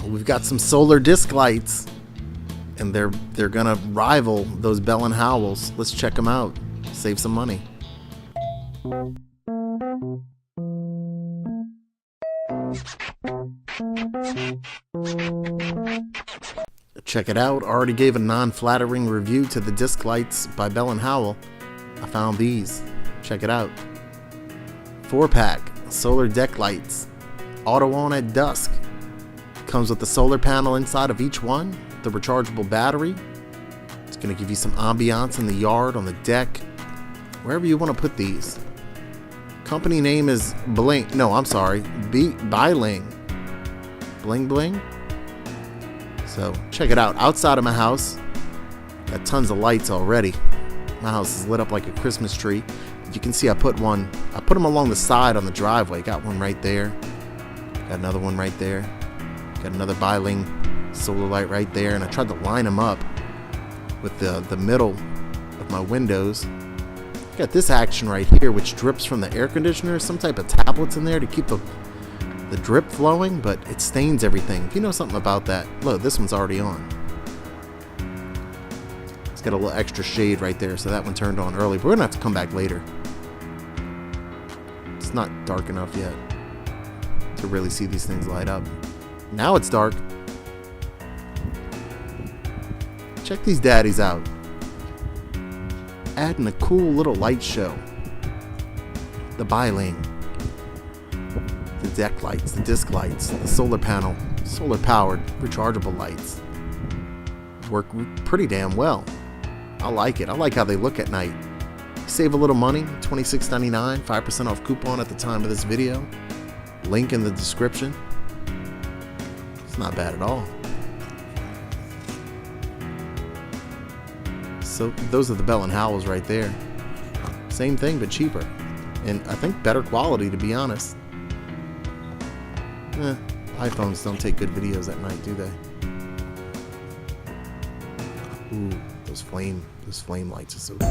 we've got some solar disc lights, and they're gonna rival those Bell and Howells. Let's check them out. Save some money. Check it out. Already gave a non-flattering review to the disc lights by Bell and Howell. I found these. Check it out. 4-pack solar deck lights. Auto on at dusk. Comes with the solar panel inside of each one. The rechargeable battery. It's going to give you some ambiance in the yard, on the deck, wherever you want to put these. Company name is Biling. No, I'm sorry. Biling. Bling Bling. So check it out. Outside of my house, got tons of lights already. My house is lit up like a Christmas tree. You can see I put them along the side on the driveway. Got one right there. Got another one right there. Got another Biling solar light right there. And I tried to line them up with the middle of my windows. Got this action right here, which drips from the air conditioner. Some type of tablets in there to keep the drip flowing, but it stains everything. If you know something about that, look, this one's already on. It's got a little extra shade right there, so that one turned on early, but we're gonna have to come back later. It's not dark enough yet to really see these things light up. Now it's dark. Check these daddies out. Adding a cool little light show. The Biling. The deck lights, the disc lights, the solar panel, solar powered, rechargeable lights. Work pretty damn well. I like it. I like how they look at night. Save a little money, $26.99, 5% off coupon at the time of this video. Link in the description. It's not bad at all. So those are the Bell and Howells right there. Same thing, but cheaper. And I think better quality, to be honest. iPhones don't take good videos at night, do they? Ooh, those flame lights are so cool.